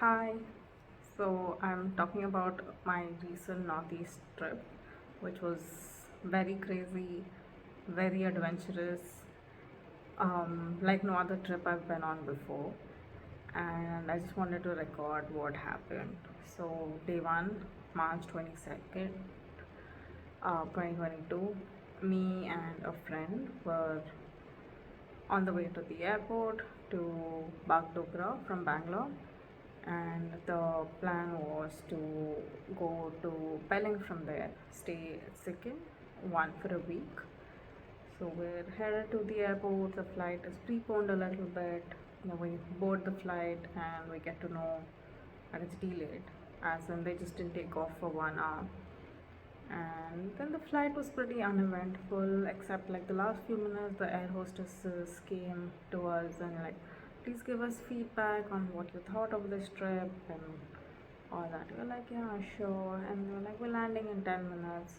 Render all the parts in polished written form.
Hi, so I'm talking about my recent Northeast trip, which was very crazy, very adventurous, like no other trip I've been on before. And I just wanted to record what happened. So, day one, March 22nd, 2022, me and a friend were on the way to the airport to Bagdogra from Bangalore, and the plan was to go to Pelling from there, stay at Sikkim one for a week. So we're headed to the airport. The flight is preponed a little bit. We board the flight and we get to know that it's delayed, as in they just didn't take off for 1 hour. And then the flight was pretty uneventful, except like the last few minutes, the air hostesses came to us and like, please give us feedback on what you thought of this trip and all that. We were like, yeah, sure. And they were like, we're landing in 10 minutes.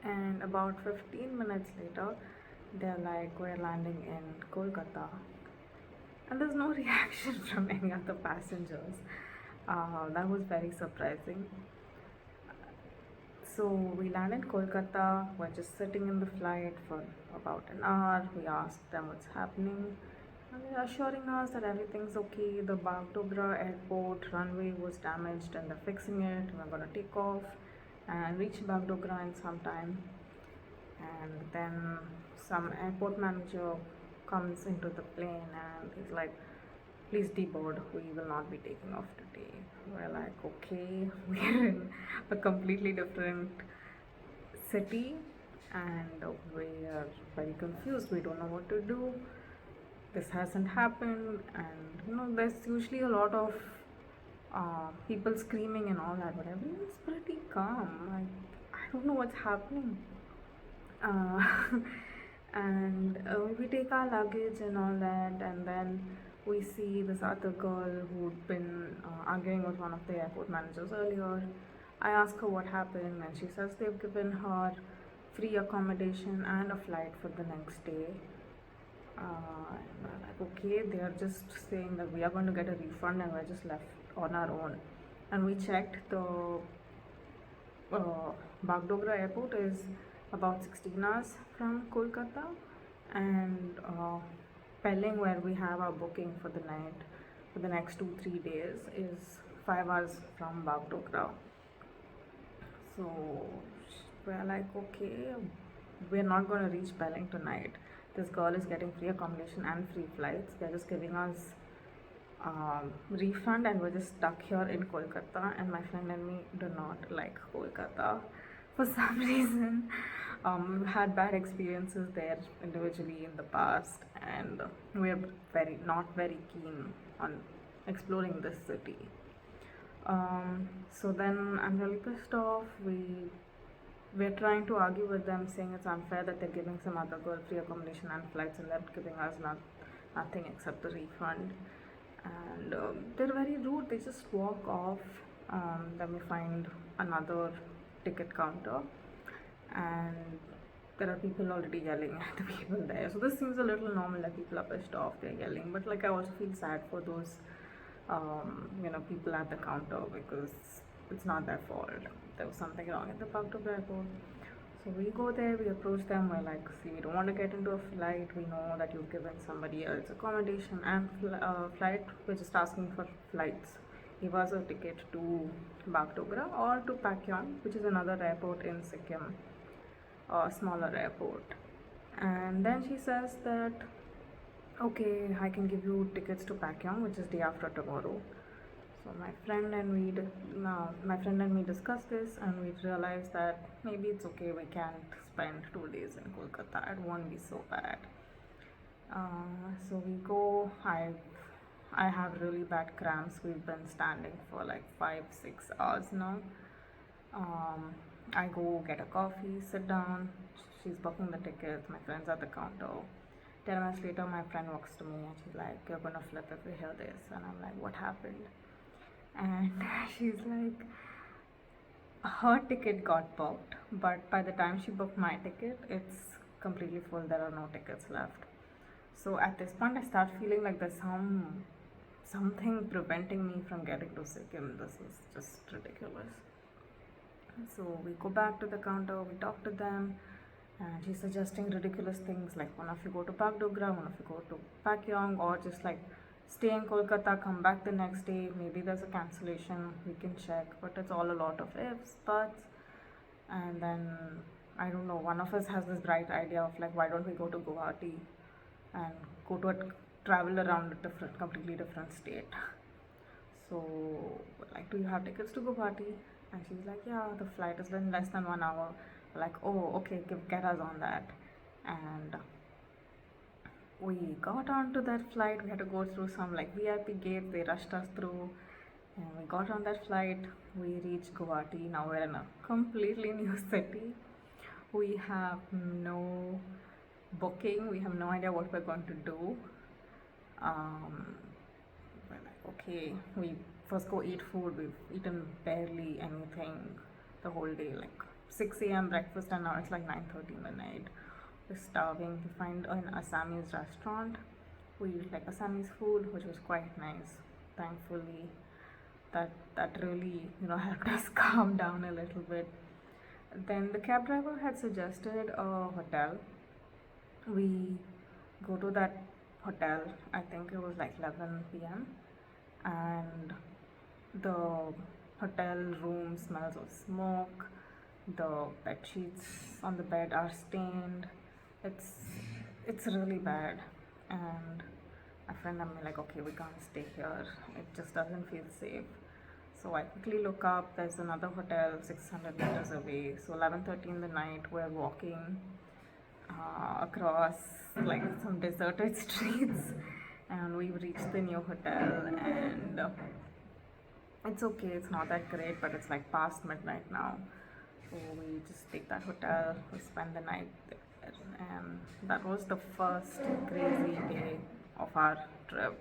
And about 15 minutes later, they're like, we're landing in Kolkata. And there's no reaction from any of the passengers. That was very surprising. So we landed in Kolkata. We're just sitting in the flight for about an hour. We asked them what's happening, and they're assuring us that everything's okay. The Bagdogra airport runway was damaged and they're fixing it. We're gonna take off and reach Bagdogra in some time. And then some airport manager comes into the plane and he's like, please deboard, we will not be taking off today. We're like, okay, we're in a completely different city and we are very confused. We don't know what to do. This hasn't happened, and there's usually a lot of people screaming and all that, but everyone's pretty calm. I don't know what's happening. uh, and we take our luggage and all that, and then we see this other girl who'd been arguing with one of the airport managers earlier. I ask her what happened, and she says they've given her free accommodation and a flight for the next day. And we're like, okay, they are just saying that we are going to get a refund, and we're just left on our own. And we checked the Bagdogra airport is about 16 hours from Kolkata, and Pelling, where we have our booking for the night for the next 2-3 days, is 5 hours from Bagdogra. So we're like, okay, we're not going to reach Pelling tonight. This girl is getting free accommodation and free flights. They're just giving us refund, and we're just stuck here in Kolkata. And my friend and me do not like Kolkata for some reason. We've had bad experiences there individually in the past, and we're not very keen on exploring this city. So then I'm really pissed off. We're trying to argue with them, saying it's unfair that they're giving some other girl free accommodation and flights, and they're giving us nothing except the refund. And they're very rude. They just walk off. Then we find another ticket counter, and there are people already yelling at the people there. So this seems a little normal that people are pissed off, they're yelling. But like I also feel sad for those people at the counter, because it's not their fault. There was something wrong at the Bagdogra airport. So we go there, we approach them, we're like, see, we don't want to get into a flight. We know that you've given somebody else accommodation and flight. We're just asking for flights. Give us a ticket to Bagdogra or to Pakyong, which is another airport in Sikkim, a smaller airport. And then she says that, okay, I can give you tickets to Pakyong, which is day after tomorrow. So my friend and me discussed this, and we realized that maybe it's okay. We can't spend 2 days in Kolkata. It won't be so bad. So we go. I have really bad cramps. We've been standing for like 5-6 hours now. Um, I go get a coffee, sit down. She's booking the tickets. My friend's at the counter. 10 minutes later, my friend walks to me and she's like, "You're gonna flip if you hear this." And I'm like, "What happened?" And she's like, her ticket got booked, but by the time she booked my ticket, it's completely full. There are no tickets left. So at this point, I start feeling like there's some something preventing me from getting to Sikkim. This is just ridiculous. So we go back to the counter, we talk to them, and she's suggesting ridiculous things like one of you go to Bagdogra, one of you go to Pakyong, or just like stay in Kolkata, come back the next day. Maybe there's a cancellation, we can check, but it's all a lot of ifs, buts. And then I don't know, one of us has this bright idea of like, why don't we go to Guwahati and go to a travel around a different, completely different state. So, like, do you have tickets to Guwahati? And she's like, yeah, the flight is in less than 1 hour. Like, oh, okay, get us on that. And we got onto that flight. We had to go through some like VIP gate. They rushed us through, and we got on that flight. We reached Guwahati. Now we're in a completely new city. We have no booking. We have no idea what we're going to do. We're like, okay, we first go eat food. We've eaten barely anything the whole day. Like 6 a.m. breakfast, and now it's like 9:30 in the night. We're starving. We find an Assamese restaurant. We eat like Assamese food, which was quite nice. Thankfully, that really helped us calm down a little bit. Then the cab driver had suggested a hotel. We go to that hotel. I think it was like 11 p.m. and the hotel room smells of smoke. The bed sheets on the bed are stained. It's really bad. And my friend and me like, okay, we can't stay here. It just doesn't feel safe. So I quickly look up. There's another hotel 600 meters away. So 11:30 in the night, we're walking across like some deserted streets, and we've reached the new hotel. And it's okay. It's not that great, but it's like past midnight now. So we just take that hotel. We spend the night there, and that was the first crazy day of our trip.